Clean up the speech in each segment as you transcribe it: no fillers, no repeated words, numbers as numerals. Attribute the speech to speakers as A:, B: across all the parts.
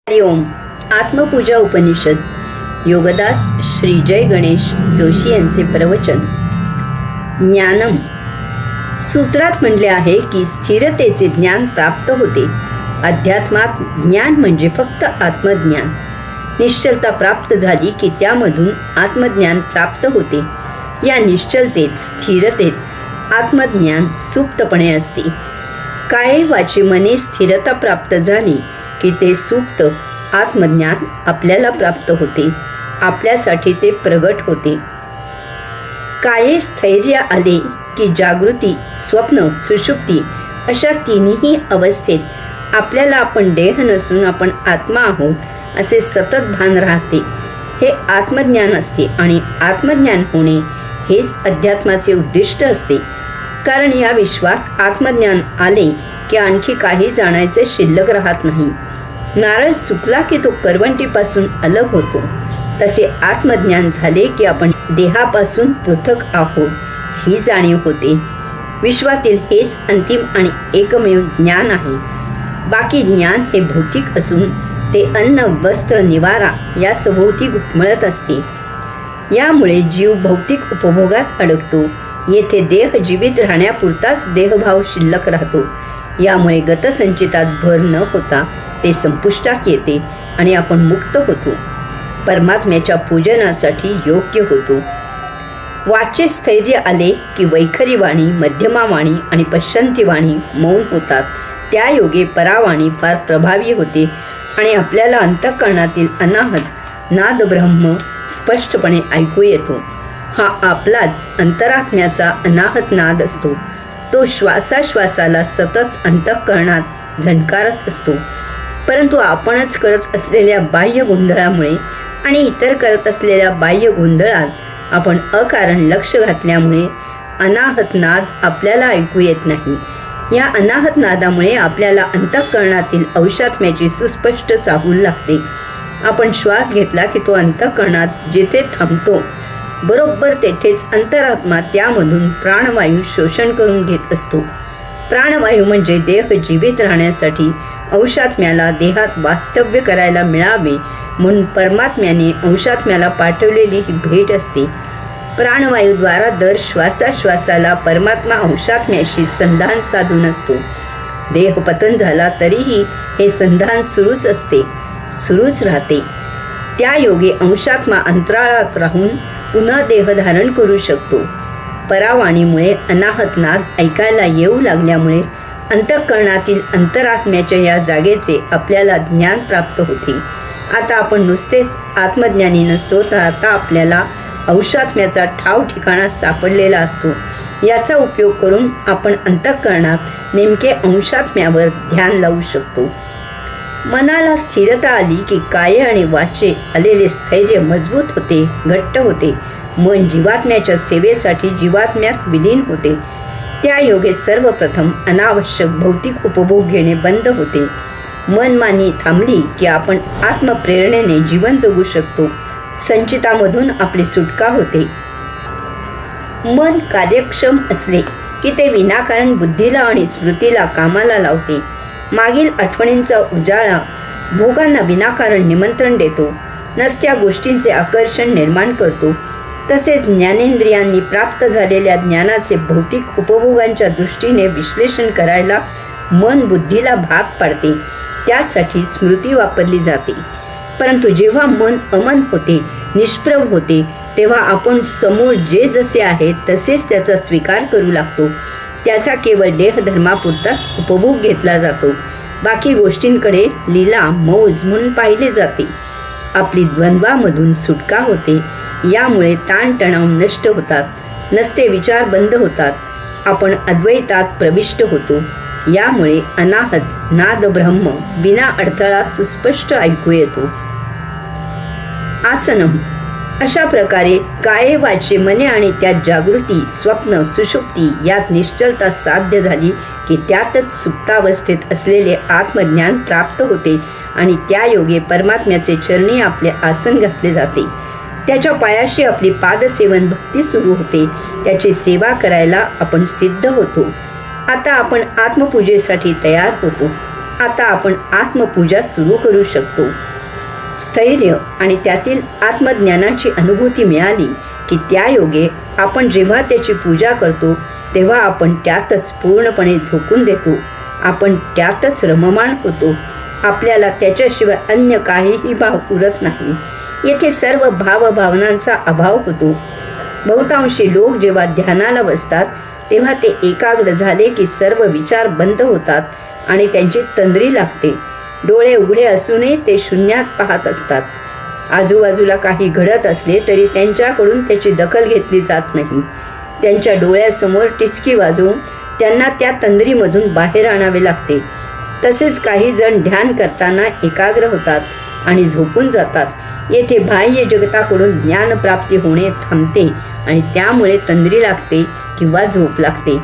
A: हरि ओम. आत्मपूजा उपनिषद योगदास श्री जय गणेश जोशी यांचे प्रवचन. ज्ञानम सूत्रात म्हणले आहे की स्थिरतेचे ज्ञान प्राप्त होते. अध्यात्मात ज्ञान म्हणजे फक्त आत्मज्ञान. निश्चलता प्राप्त झाली की त्यामधून आत्मज्ञान प्राप्त होते. या निश्चलतेत स्थिरतेत आत्मज्ञान सुप्तपणे असते. काये वाचे मने स्थिरता प्राप्त झाली की ते सुप्त आत्मज्ञान आपल्याला प्राप्त होते. आपल्यासाठी ते प्रगट होते. काये स्थैर्य आले की जागृती, स्वप्न, सुषुप्ती अशा तिन्ही अवस्थेत आपल्याला आपण देह नसून आपण आत्मा आहोत असे सतत भान राहते. हे आत्मज्ञान असते आणि आत्मज्ञान होणे हेच अध्यात्माचे उद्दिष्ट असते. कारण या विश्वात आत्मज्ञान आले की आणखी काही जाणायचे शिल्लक राहत नाही. नारळ सुकला की तो करवंटीपासून अलग होतो. तसे आत्मज्ञान झाले की आपण देहापासून पृथक आहोत ही जाणीव होते. विश्वातील हेच अंतिम आणि एकमेव ज्ञान आहे. बाकी ज्ञान हे भौतिक असून ते अन्न, वस्त्र, निवारा या सभोवती घुटमळत असते. यामुळे जीव भौतिक उपभोगात अडकतो. येथे देह जीवित राहण्यापुरताच देहभाव शिल्लक राहतो. यामुळे गतसंचितात भर न होता ते संपुष्टात येते आणि आपण मुक्त होतो. परमात्म्याच्या पूजनासाठी योग्य होतो. वाचे स्थैर्य आले की वैखरी वाणी, मध्यमा वाणी आणि पश्चंती वाणी मौन होतात. त्या योगे परावाणी फार प्रभावी होते आणि आपल्याला अंतःकरणातील अनाहत नाद ब्रह्म स्पष्टपणे ऐकू येतो. हा आपलाच अंतरात्म्याचा अनाहत नाद असतो. तो श्वासाश्वासाला सतत अंतःकरणात झणकारत असतो. परंतु आपणच करत असलेल्या बाह्य गोंधळामुळे आणि इतर करत असलेल्या बाह्य गोंधळात आपण अकारण लक्ष घातल्यामुळे अनाहत नाद आपल्याला ऐकू येत नाही. या अनाहत नादामुळे आपल्याला अंतःकरणातील अंशात्म्याची सुस्पष्ट चाहूल लागते. आपण श्वास घेतला की तो अंतःकरणात जिथे थांबतो बरोबर तेथेच अंतरात्मा त्यामधून प्राणवायू शोषण करून घेत असतो. प्राणवायू म्हणजे देह जीवित राहण्यासाठी अंशात्म्याला देहात वास्तव्य करायला मिळावे म्हणून परमात्म्याने अंशात्म्याला पाठवलेली ही भेट असते. प्राणवायूद्वारा दर श्वासाश्वासाला परमात्मा अंशात्म्याशी संधान साधून असतो. देहपतन झाला तरीही हे संधान सुरूच असते, सुरूच राहते. त्या योगे अंशात्मा अंतराळात राहून पुन्हा देह धारण करू शकतो. परावाणीमुळे अनाहत नाद ऐकायला येऊ लागल्यामुळे अंतःकरणातील अंतरात्म्याच्या या जागेचे आपल्याला ज्ञान प्राप्त होते. आता आपण नुसतेच आत्मज्ञानी नसतो तर आता आपल्याला अंशात्म्याचा ठाव ठिकाणा सापडलेला असतो. याचा उपयोग करून आपण अंतःकरणात नेमके अंशात्म्यावर ध्यान लावू शकतो. मनाला स्थिरता आली की काये आणि वाचे आलेले स्थैर्य मजबूत होते, घट्ट होते. मन जीवात्म्याच्या सेवेसाठी जीवात्म्यात विलीन होते. त्या योगे सर्वप्रथम अनावश्यक भौतिक उपभोग घेणे बंद होते. मनमानी थांबली की आपण आत्मप्रेरणेने जीवन जगू शकतो. संचितामधून आपली सुटका होते. मन कार्यक्षम असले की ते विनाकारण बुद्धीला आणि स्मृतीला कामाला लावते. मागील आठवणींचा उजाळा भोगांना विनाकारण निमंत्रण देतो. नसत्या गोष्टींचे आकर्षण निर्माण करतो. तसेच ज्ञानेंद्रियांनी प्राप्त झालेल्या ज्ञानाचे भौतिक उपभोगांच्या दृष्टीने विश्लेषण करायला मन बुद्धीला भाग पाडते. त्यासाठी स्मृती वापरली जाते. परंतु जेव्हा मन अमन होते, निष्प्रभ होते, तेव्हा आपण समोर जे जसे आहे तसेच त्याचा स्वीकार करू लागतो. त्याचा केवळ देहधर्मापुरताच उपभोग घेतला जातो. बाकी गोष्टींकडे लीला मौज म्हणून पाहिले जाते. आपली द्वंद्वामधून सुटका होते. यामुळे ताणतणाव नष्ट होतात. नसते विचार बंद होतात. आपण अद्वैतात प्रविष्ट होतो. यामुळे अनाहत नाद ब्रह्म विना अडथळा सुस्पष्ट ऐकू येतो. आसनम अशा प्रकारे काये वाचे मने आणि त्यात जागृती, स्वप्न, सुषुप्ती यात निश्चलता साध्य झाली की त्यातच सुप्तावस्थेत असलेले आत्मज्ञान प्राप्त होते आणि त्या योगे परमात्म्याचे चरणी आपले आसन घातले जाते. त्याच्या पायाशी आपली पादसेवन भक्ती सुरू होते. त्याची सेवा करायला आपण सिद्ध होतो. आता आपण आत्मपूजेसाठी तयार होतो. आता आपण आत्मपूजा सुरू करू शकतो. स्थैर्य आणि त्यातील आत्मज्ञानाची अनुभूती मिळाली की त्यायोगे आपण जेव्हा त्याची पूजा करतो तेव्हा आपण त्यातच पूर्णपणे झोकून देतो. आपण त्यातच रममाण होतो. आपल्याला त्याच्याशिवाय अन्य काहीही भाव उरत नाही. येथे सर्व भावभावनांचा अभाव होतो. बहुतांशी लोक जेव्हा ध्यानाला बसतात तेव्हा ते एकाग्र झाले की सर्व विचार बंद होतात आणि त्यांची तंद्री लागते. डोळे उघडे असूनही ते शून्यात पाहत असतात. आजूबाजूला काही घडत असले तरी त्यांच्याकडून त्याची दखल घेतली जात नाही. त्यांच्या डोळ्यासमोर टिचकी वाजवून त्यांना त्या तंद्रीमधून बाहेर आणावे लागते. तसेच काही जण ध्यान करताना एकाग्र होतात आणि झोपून जातात. येथे बाह्य जगताकडून ज्ञानप्राप्ती होणे थांबते आणि त्यामुळे तंद्री लागते किंवा झोप लागते.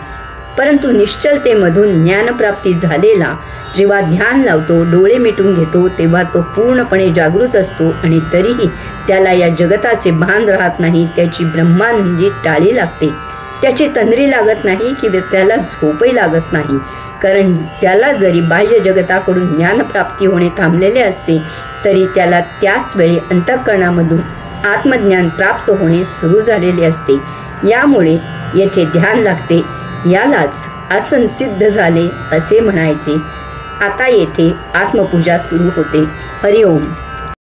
A: परंतु निश्चलतेमधून ज्ञानप्राप्ती झालेला जेव्हा ध्यान लावतो, डोळे मिटून घेतो, तेव्हा तो पूर्णपणे जागृत असतो आणि तरीही त्याला या जगताचे भान राहत नाही. त्याची ब्रह्मांडी टाळी लागते. त्याची तंद्री लागत नाही किंवा त्याला झोपही लागत नाही. कारण त्याला जरी बाह्य जगताकडून ज्ञानप्राप्ती होणे थांबलेले असते तरी त्याला त्याच वेळी अंतःकरणामधून आत्मज्ञान प्राप्त होणे सुरू झालेले असते. यामुळे येथे ध्यान लागते. यालाच आसन सिद्ध झाले असे म्हणायचे. आता येथे आत्मपूजा सुरू होते. हरिओम.